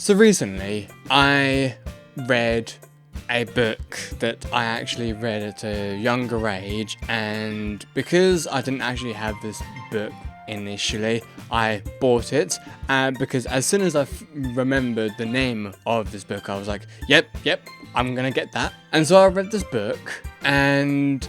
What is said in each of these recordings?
So recently, I read a book that I actually read at a younger age, and because I didn't actually have this book initially, I bought it, and because as soon as I remembered the name of this book, I was like, yep, I'm gonna get that. And so I read this book, and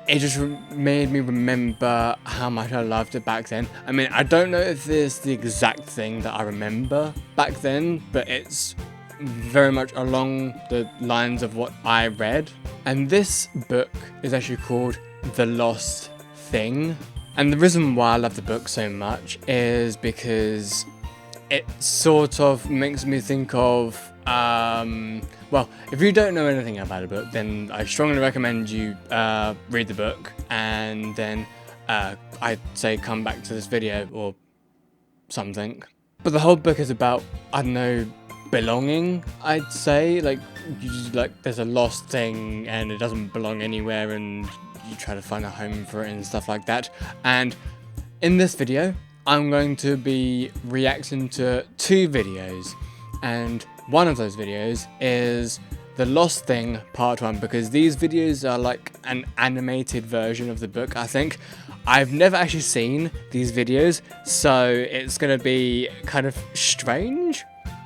it just made me remember how much I loved it back then. I mean, I don't know if it's the exact thing that I remember back then, but it's very much along the lines of what I read. And this book is actually called The Lost Thing. And the reason why I love the book so much is because it sort of makes me think of, well, if you don't know anything about a book, then I strongly recommend you read the book, and then I'd say come back to this video or something. But the whole book is about, I don't know, belonging, I'd say. Like there's a lost thing and it doesn't belong anywhere, and you try to find a home for it and stuff like that. And in this video, I'm going to be reacting to 2 videos, and one of those videos is The Lost Thing Part 1, because these videos are like an animated version of the book, I think. I've never actually seen these videos, so it's going to be kind of strange,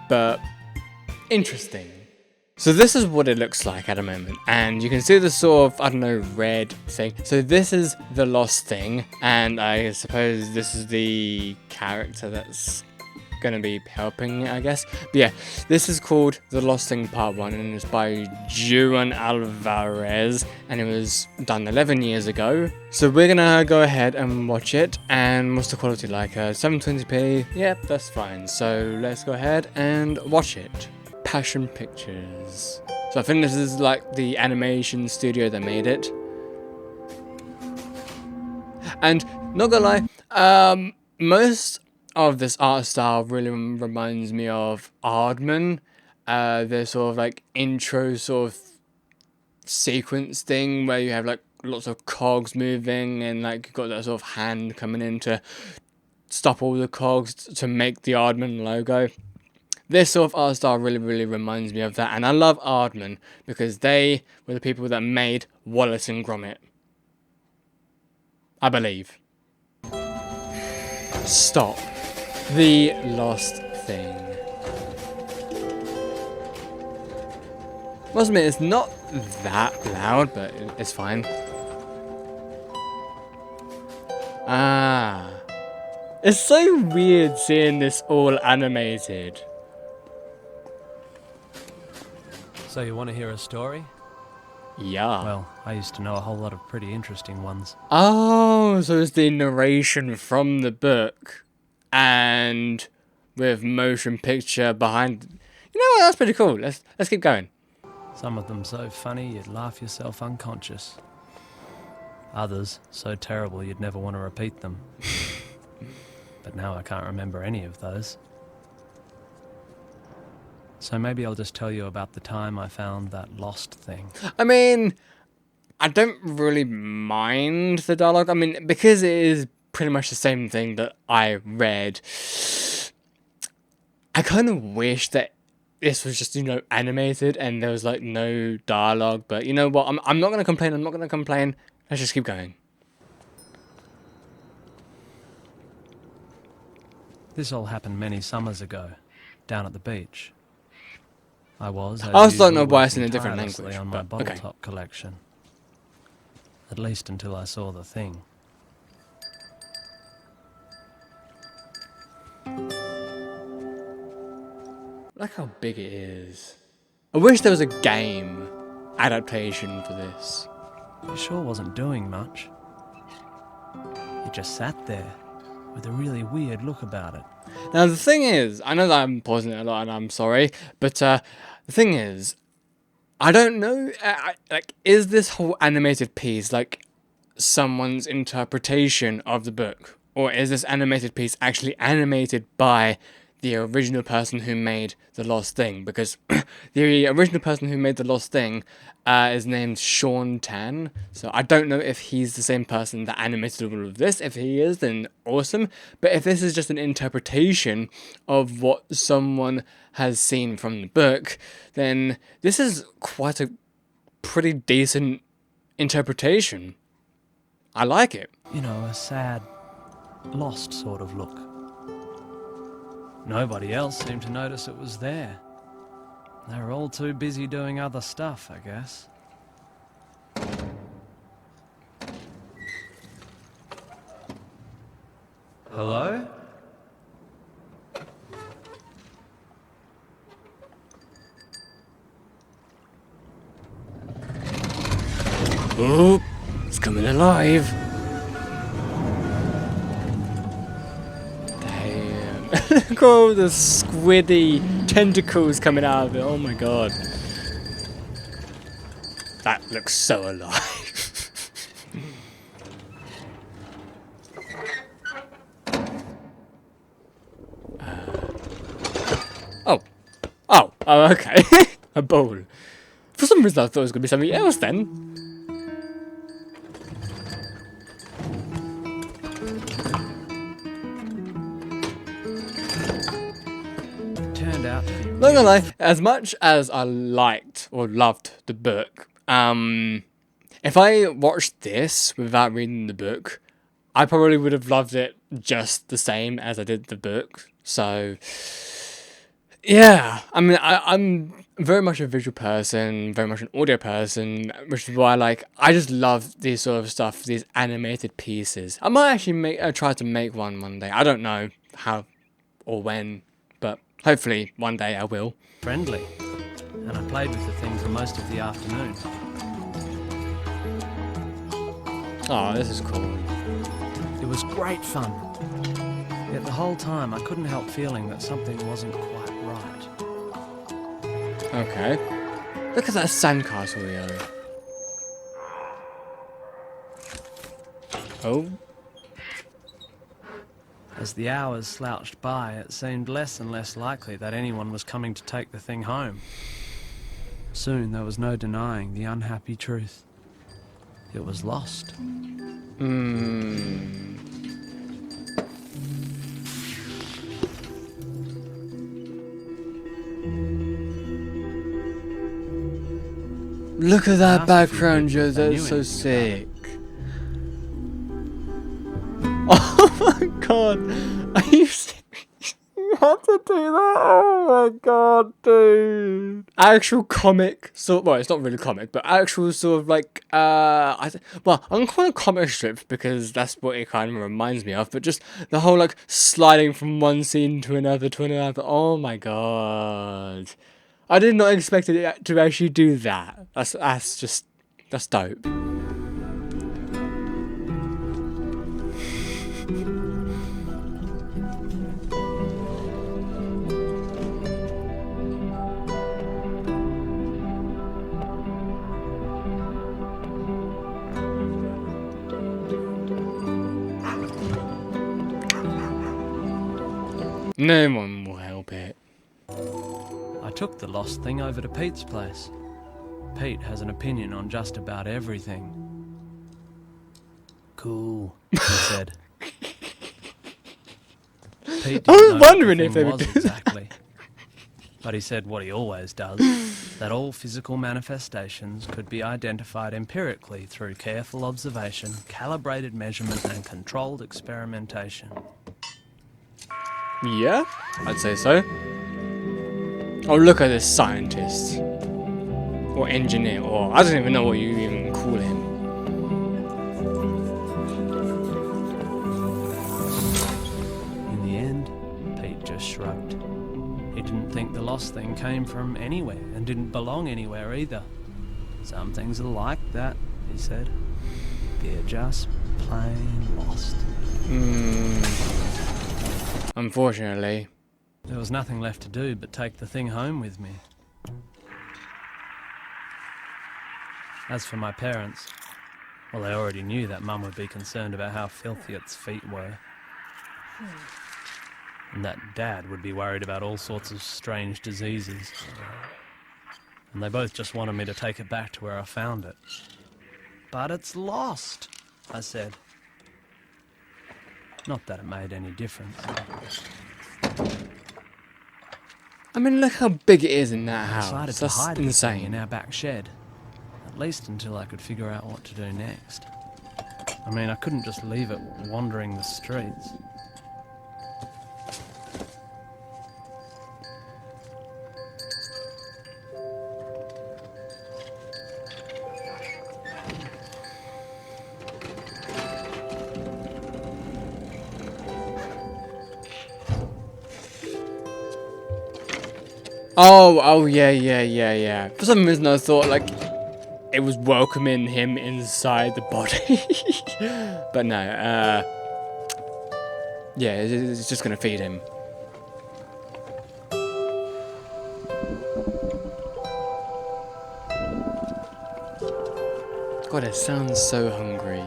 but interesting. So this is what it looks like at the moment, and you can see the sort of, I don't know, red thing. So this is the Lost Thing, and I suppose this is the character that's gonna be helping, I guess. But yeah, this is called The Lost Thing Part 1, and it's by Juan Alvarez, and it was done 11 years ago. So we're gonna go ahead and watch it. And what's the quality like? 720p? Yep, that's fine. So let's go ahead and watch it. Passion Pictures. So I think this is like the animation studio that made it. And not gonna lie, most of this art style really reminds me of Aardman. The sort of like intro sort of sequence thing where you have like lots of cogs moving, and like you've got that sort of hand coming in to stop all the cogs to make the Aardman logo. This sort of art style really reminds me of that, and I love Aardman because they were the people that made Wallace and Gromit, I believe. Stop. The Lost Thing. Must admit, it's not that loud, but it's fine. It's so weird seeing this all animated. So you want to hear a story? Yeah. Well, I used to know a whole lot of pretty interesting ones. Oh, so it's the narration from the book, and with motion picture behind. You know what? That's pretty cool. Let's keep going. Some of them so funny you'd laugh yourself unconscious. Others so terrible you'd never want to repeat them. But now I can't remember any of those. So maybe I'll just tell you about the time I found that lost thing. I mean, I don't really mind the dialogue. I mean, because it is pretty much the same thing that I read, I kind of wish that this was just, you know, animated and there was like no dialogue. But you know what? I'm not gonna complain. I'm not gonna complain. Let's just keep going. This all happened many summers ago, down at the beach. I was starting to voice in a different language, on my but bottle okay. top collection. At least until I saw the thing. Look how big it is. I wish there was a game adaptation for this. It sure wasn't doing much. It just sat there, with a really weird look about it. Now the thing is, I know that I'm pausing it a lot and I'm sorry, but the thing is, I don't know, like, is this whole animated piece like someone's interpretation of the book? Or is this animated piece actually animated by the original person who made The Lost Thing, because the original person who made The Lost Thing is named Sean Tan. So I don't know if he's the same person that animated all of this. If he is, then awesome. But if this is just an interpretation of what someone has seen from the book, then this is quite a pretty decent interpretation. I like it. You know, a sad, lost sort of look. Nobody else seemed to notice it was there. They were all too busy doing other stuff, I guess. Hello? Oh, it's coming alive. Damn. Look at all the squiddy tentacles coming out of it. Oh my god. That looks so alive. Oh, okay. A bowl. For some reason I thought it was going to be something else then. Turned out to be Not gonna lie, as much as I liked or loved the book, if I watched this without reading the book, I probably would have loved it just the same as I did the book. So, yeah, I mean, I'm very much a visual person, very much an audio person, which is why, like, I just love these sort of stuff, these animated pieces. I might actually try to make one day. I don't know how or when, but hopefully one day I will. friendly, and I played with the thing for most of the afternoon. Oh, this is cool. It was great fun. Yet the whole time I couldn't help feeling that something wasn't quite right. Okay. Look at that sandcastle, yo. Oh. As the hours slouched by, it seemed less and less likely that anyone was coming to take the thing home. Soon there was no denying the unhappy truth. It was lost. Look at that After a few background, weeks, Joe. I That's knew so anything sick. Oh my god. Are you serious? You had to do that? Oh my god, dude. Actual comic, well, it's not really comic, but actual sort of like, well, I'm calling it comic strip because that's what it kind of reminds me of, but just the whole like sliding from one scene to another to another. Oh my god. I did not expect it to actually do that. That's dope. No one will help it. I took the lost thing over to Pete's place. Pete has an opinion on just about everything. Cool, he said. Pete didn't I was know wondering what if the they thing would was do that. exactly. But he said what he always does, that all physical manifestations could be identified empirically through careful observation, calibrated measurement and controlled experimentation. Yeah, I'd say so. Oh, look at this scientist. Or engineer, or I don't even know what you even call him. In the end, Pete just shrugged. He didn't think the lost thing came from anywhere and didn't belong anywhere either. Some things are like that, he said. They're just plain lost. Unfortunately. There was nothing left to do but take the thing home with me. As for my parents, well, they already knew that Mum would be concerned about how filthy its feet were. and that Dad would be worried about all sorts of strange diseases. And they both just wanted me to take it back to where I found it. But it's lost, I said. Not that it made any difference. I mean, look how big it is in that I house. decided to That's hide the thing in insane. our back shed, at least until I could figure out what to do next. I mean, I couldn't just leave it wandering the streets. Oh, yeah. For some reason I thought, like, it was welcoming him inside the body. But no, yeah, it's just gonna feed him. God, it sounds so hungry.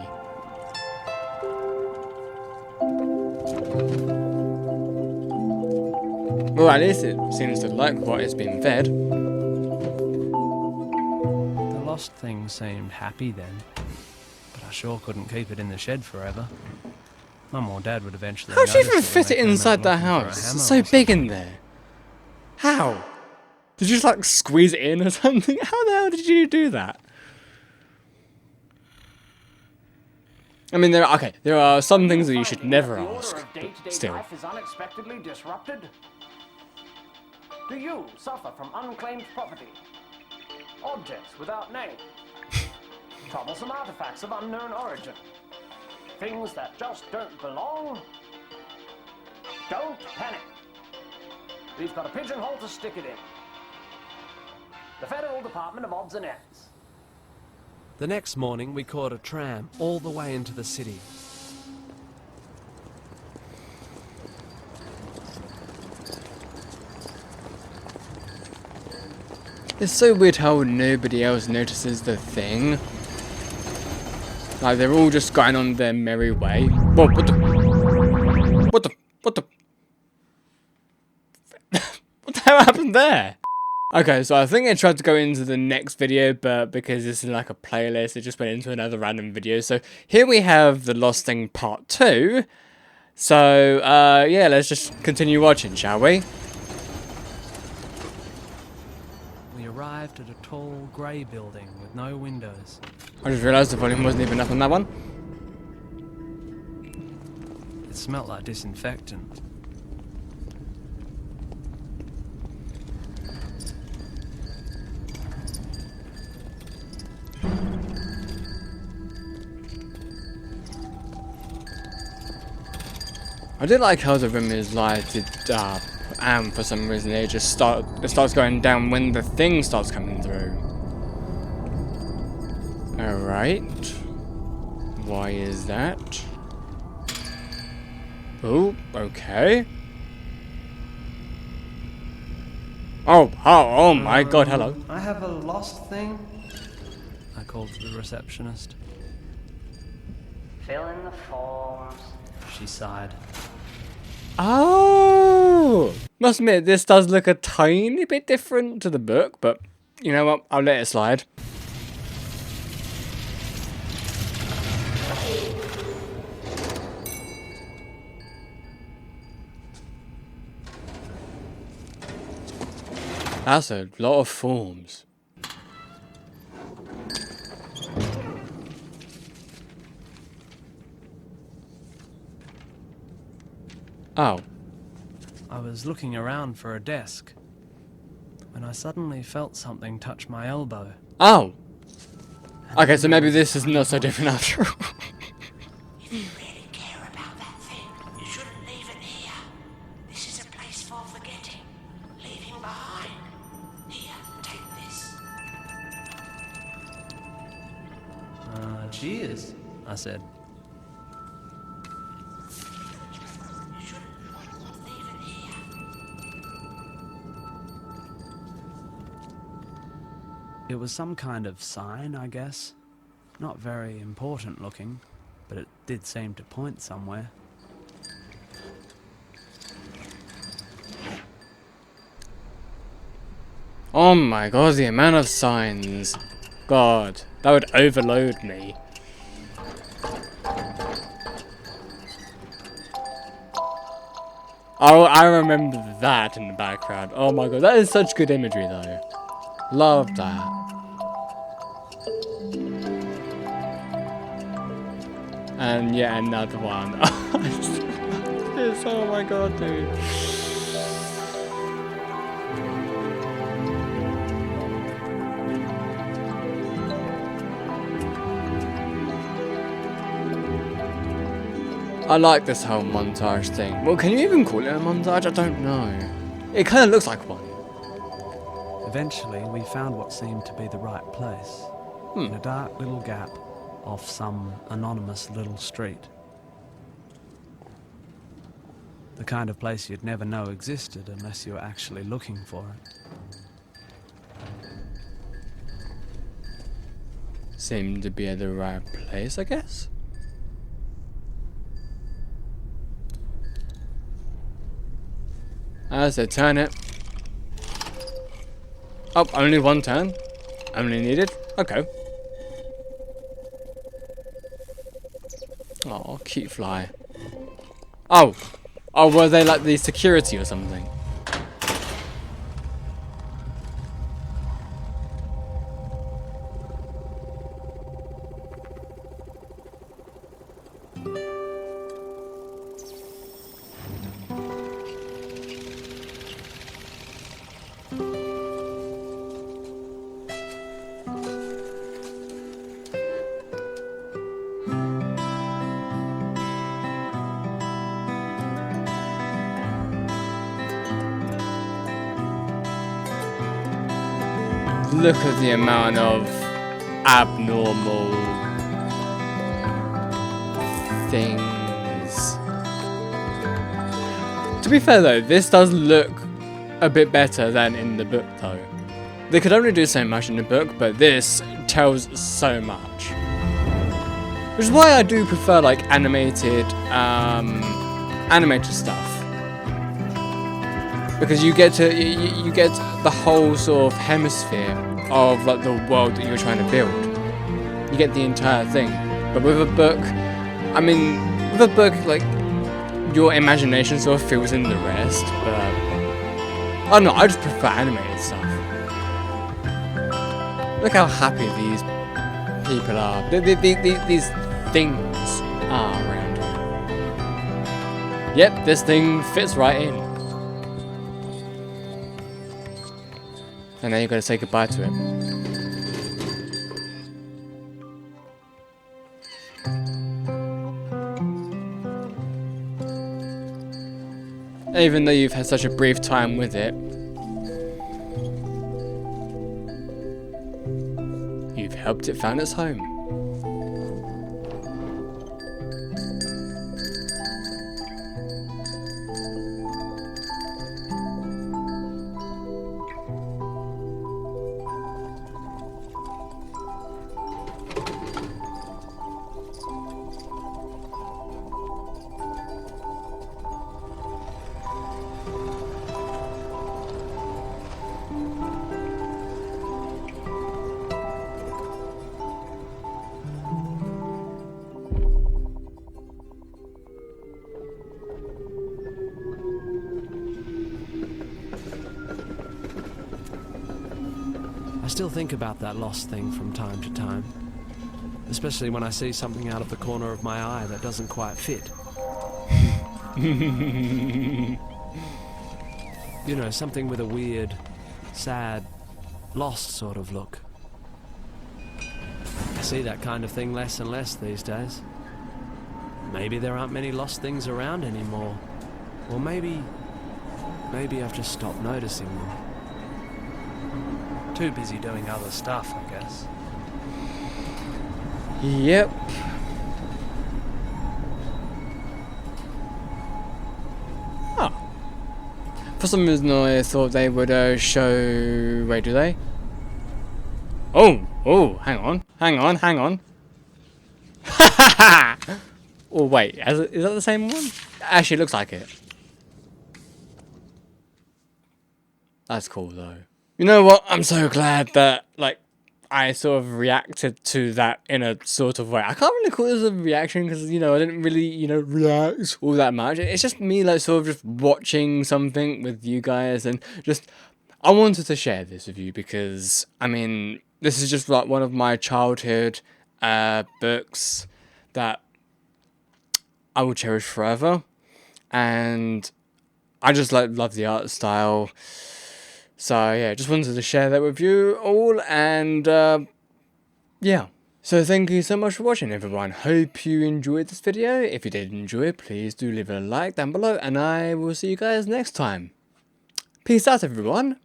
Well, at least it seems to like what it's been fed. The lost thing seemed happy then, but I sure couldn't keep it in the shed forever. Mum or Dad would eventually How'd you notice even when fit they it came out inside the looking for a house? hammer It's so or big something. in there. How? Did you just like squeeze it in or something? How the hell did you do that? I mean, there are some things that you should never ask. But still. Life is unexpectedly disrupted? Do you suffer from unclaimed property? Objects without name? Troublesome artifacts of unknown origin? Things that just don't belong? Don't panic. We've got a pigeonhole to stick it in. The Federal Department of Odds and Ends. The next morning, we caught a tram all the way into the city. It's so weird how nobody else notices the thing. Like, they're all just going on their merry way. Whoa, what the? What the? What the? What the hell happened there? Okay, so I think I tried to go into the next video, but because this is like a playlist, it just went into another random video. So here we have The Lost Thing Part 2. So, yeah, let's just continue watching, shall we? We arrived at a tall, grey building with no windows. I just realised the volume wasn't even up on that one. It smelt like disinfectant. I did like how the room is lighted up, and for some reason it starts going down when the thing starts coming through. Alright. Why is that? Oh, okay. Oh my god, hello. I have a lost thing? I called the receptionist. Fill in the forms. She sighed. Oh! Must admit, this does look a tiny bit different to the book, but you know what? I'll let it slide. That's a lot of forms. Oh. I was looking around for a desk when I suddenly felt something touch my elbow. Oh! Okay, so maybe this is not so different after all. If you really care about that thing, you shouldn't leave it here. This is a place for forgetting, leaving behind. Here, take this. Cheers, I said. You shouldn't leave it here. It was some kind of sign, I guess. Not very important looking, but it did seem to point somewhere. Oh my god, the amount of signs. God, that would overload me. Oh, I remember that in the background. Oh my god, that is such good imagery though. Love that. And yet another one. Oh my god, dude. I like this whole montage thing. Well, can you even call it a montage? I don't know. It kind of looks like one. Eventually, we found what seemed to be the right place. In a dark little gap off some anonymous little street. The kind of place you'd never know existed unless you were actually looking for it. Seemed to be at the right place, I guess. As I turn it. Oh, only one turn? Only needed? Okay. Oh, cute fly. Oh! Oh, were they like the security or something? Look at the amount of abnormal things. To be fair though, this does look a bit better than in the book though. They could only do so much in the book, but this tells so much. Which is why I do prefer like animated stuff. Because you get to you get the whole sort of hemisphere of like the world that you're trying to build. You get the entire thing. But with a book, I mean, with a book like your imagination sort of fills in the rest. But I don't know. I just prefer animated stuff. Look how happy these people are. These things are around here. Yep, this thing fits right in. And now you've got to say goodbye to it. Even though you've had such a brief time with it, you've helped it find its home. I still think about that lost thing from time to time. Especially when I see something out of the corner of my eye that doesn't quite fit. You know, something with a weird, sad, lost sort of look. I see that kind of thing less and less these days. Maybe there aren't many lost things around anymore. Or maybe I've just stopped noticing them. Too busy doing other stuff, I guess. Yep. Oh. For some reason I thought they would show... Wait, do they? Oh, hang on. Oh, wait, is that the same one? Actually, it looks like it. That's cool, though. You know what? I'm so glad that, like, I sort of reacted to that in a sort of way. I can't really call this a reaction because, you know, I didn't really, you know, react all that much. It's just me, like, sort of just watching something with you guys and just, I wanted to share this with you because, I mean, this is just like one of my childhood books that I will cherish forever. And I just, like, love the art style. So, yeah, just wanted to share that with you all. And, yeah. So thank you so much for watching, everyone. Hope you enjoyed this video. If you did enjoy it, please do leave a like down below, and I will see you guys next time. Peace out, everyone.